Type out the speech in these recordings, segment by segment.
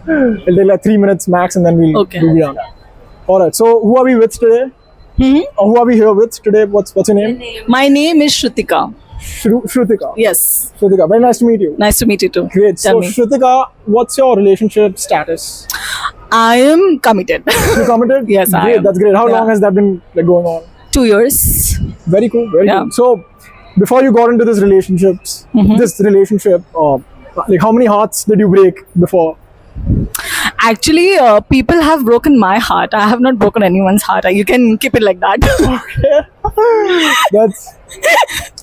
It'll take like 3 minutes max, and then we'll be done. All right. So who are we with today? Or who are we here with today? What's your name? My name is Shrutika. Shrutika. Yes. Shrutika, very nice to meet you. Nice to meet you too. Great. So Shrutika, what's your relationship status? I am committed. You committed? Yes, great. I am. That's great. How long has that been going on? 2 years. Very cool. Very cool. So before you got into this relationship, like how many hearts did you break before? Actually, people have broken my heart. I have not broken anyone's heart. You can keep it like that. That's.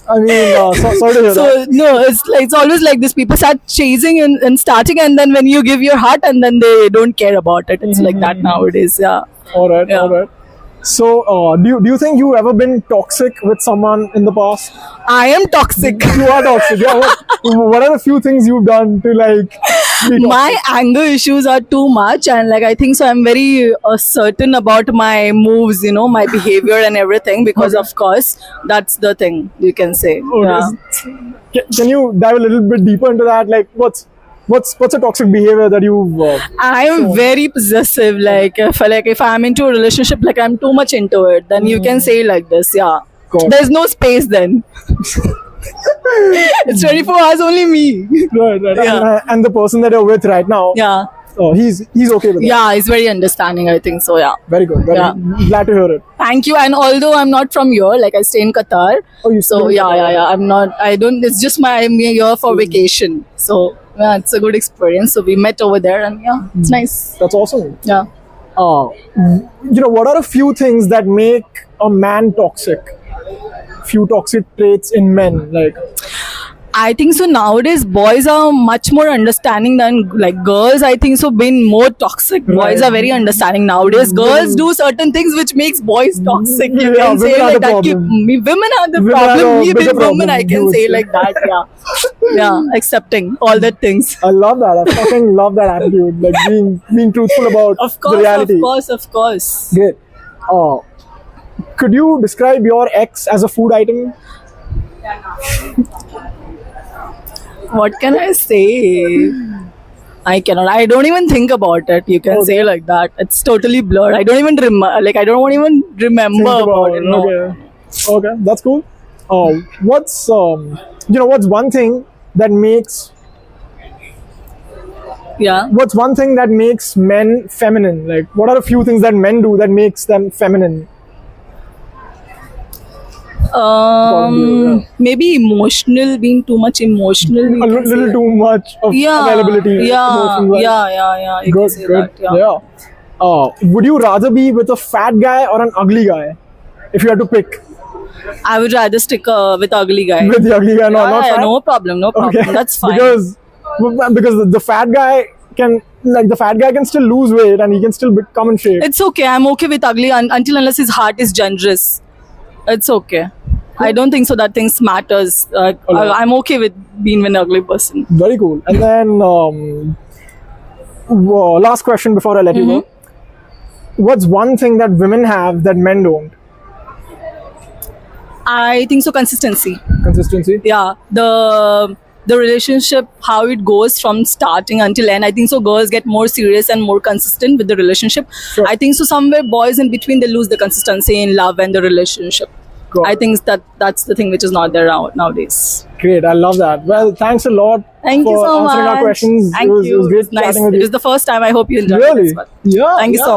I mean, sorry to hear that. No, it's always like this. People start chasing and starting, and then when you give your heart, and then they don't care about it. It's like that nowadays. Yeah. All right. So, do you think you've ever been toxic with someone in the past? I am toxic. You are toxic. Yeah. What are the few things you've done to like? My anger issues are too much, and like I think so. I'm very certain about my moves, my behavior and everything, because of course that's the thing you can say. Okay. Yeah. Can you dive a little bit deeper into that? Like, what's a toxic behavior that you've? I am very possessive. Like if I'm into a relationship, like I'm too much into it, then you can say like this. Yeah, there's no space then. It's 24 hours only me. Right. Yeah. And the person that you're with right now. Yeah. Oh, he's okay with it. Yeah, he's very understanding. I think so. Yeah. Very good. Glad to hear it. Thank you. And although I'm not from here, like I stay in Qatar. Oh, you so yeah. I'm not. I don't. It's just I'm here for vacation. So yeah, it's a good experience. So we met over there, and yeah, it's nice. That's awesome. Yeah. What are a few things that make a man toxic? Few toxic traits in men, like. I think so nowadays boys are much more understanding than like girls. I think so being more toxic. Boys are very understanding nowadays. Girls do certain things which makes boys toxic. You can say like that. Women are the problem. We being women, I can say like that. Yeah, accepting all the things. I love that. I fucking love that attitude. Like being truthful about the reality. Of course. Great. Could you describe your ex as a food item? What can I say? I cannot. I don't even think about it. You can say like that. It's totally blurred. I don't even remember. Like I don't even remember about it. No. Okay, that's cool. What's one thing that makes? Yeah. What's one thing that makes men feminine? Like, what are a few things that men do that makes them feminine? Maybe emotional, being too much emotional. A little too much of availability. Yeah. Good. Yeah. Would you rather be with a fat guy or an ugly guy? If you had to pick. I would rather stick with ugly guy. With the ugly guy, not fat? No problem. Okay. That's fine. Because the fat guy can still lose weight and he can still come in shape. It's okay. I'm okay with ugly until unless his heart is generous. It's okay. I don't think so that things matters. I'm okay with being an ugly person. Very cool. And then last question before I let you go. What's one thing that women have that men don't? I think so consistency. Consistency? Yeah. The relationship, how it goes from starting until end. I think so girls get more serious and more consistent with the relationship. Sure. I think so somewhere boys in between, they lose the consistency in love and the relationship. I think that's the thing which is not there nowadays. Great, I love that. Well, thanks a lot for answering our questions. Thank you. It was great nice. chatting with you. It was the first time. I hope you enjoyed Really? this one. Yeah. Thank you so much.